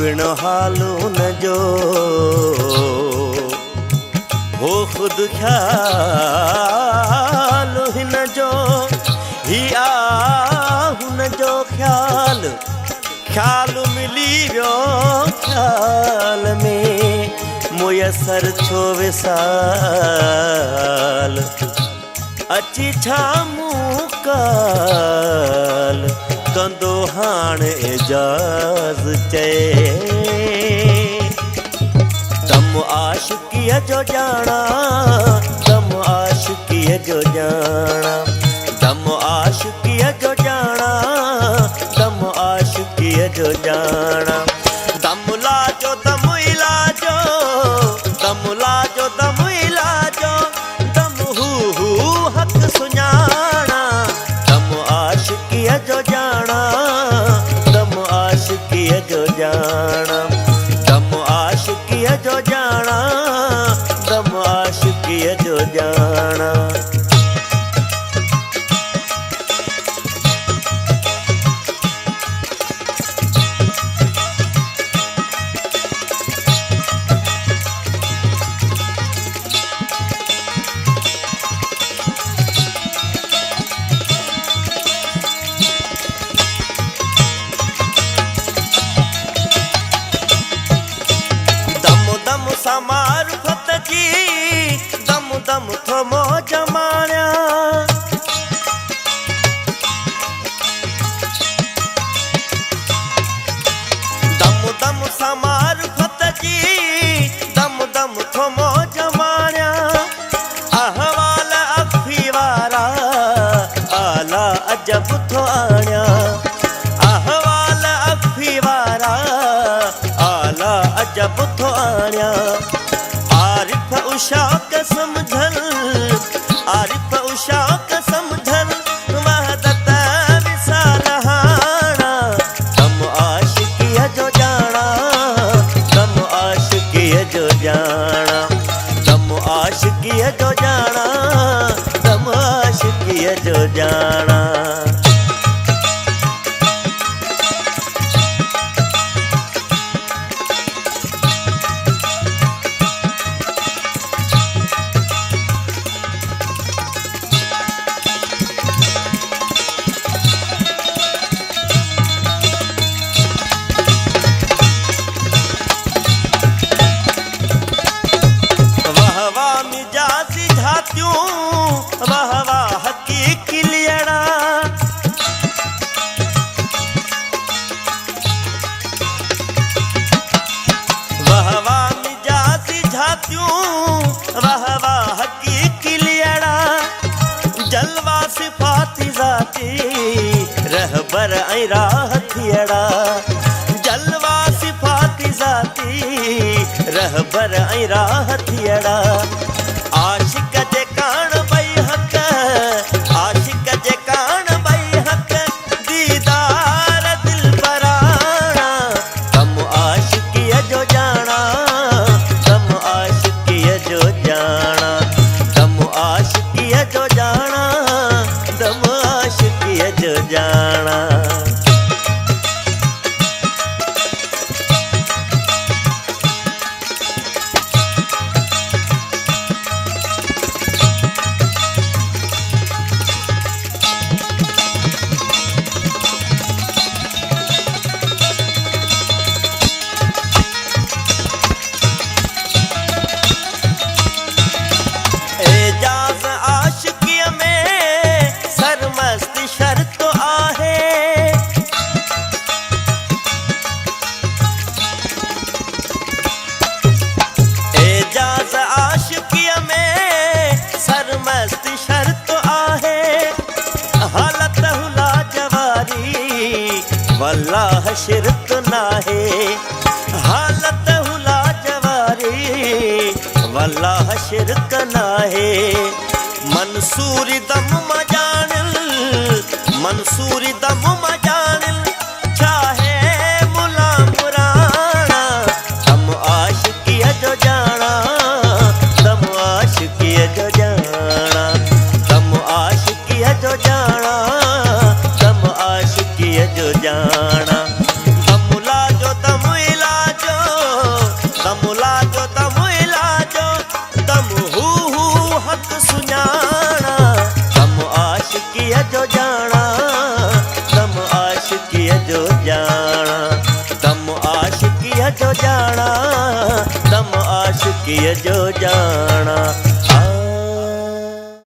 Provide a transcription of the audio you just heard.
पिण हालो न जो हो खुद ख्याल हिन जो ही हुन जो ख्याल ख्याल मिली वियो ख्याल में मुयसर छो विसाल अची छा मुकाल कंदो हाणे एजाज़ चए दम आशिकीअ जो ॼाणा दम आशिकीअ जो ॼाणा दम आशिकीअ जो ॼाणा दम आशिकीअ जो ॼाणा दम लाजो दम इलाजो दम लाजो दम इलाजो दम हू हक़ सुञाणा दम आशिकीअ जो ॼाणा दम आशिकीअ जो ॼाणा दम आशिकीअ जो ॼाणा दम आशिकीअ जो ॼाणा मारुफत जी दम दम थो मौज माणिया दम दम सां मारुफत जी दम दम थो मौज माणिया अहवाल अखी वारा आला अजब थो आणिया अहवाल अखी वारा आला अजब थो आणिया आरिफ उशाक समझल आरिफ उशाक समझल वहदत विसाल हाणा दम आशिकीअ जो ॼाणा दम आशिकीअ जो ॼाणा दम आशिकीअ जो ॼाणा दम आशिकीअ जो ॼाणा वाह वाह हकीकी लियड़ा वाह वाह मिजाजी झातियूं वाह वाह हकीकी लियड़ा जलवा सिफाती ज़ाती रहबर ऐं राह थियड़ा जलवा सिफाती ज़ाती रहबर ऐं राह थियड़ा आशिक जे कान बई हक़ आशिक जे कान बई हक़ दीदार दिल बराणा दम आशिकीअ जो ॼाणा दम आशिकीअ जो ॼाणा दम आशिकीअ जो ॼाणा दम आशिकीअ जो ॼाणा वल्लाह शिरक नाहे हालत हुला जवारी वल्लाह शिरक नाहे मंसूरी दम मजानिल मंसूरी दम मजानिल चाहे मुला मुराना दम आशिकीअ जो जाना दम आशिकीअ जो जाना दम आशिकीअ जो जाना दम आशिकीअ जो जाना दमुला जो दम इलाजो दमुला जो दम इलाजो दम हू हक सुञाणा दम आशिकीअ जो जाना दम आशिकीअ जो जाना दम आशिकीअ जो जाना दम आशिकीअ जो जाना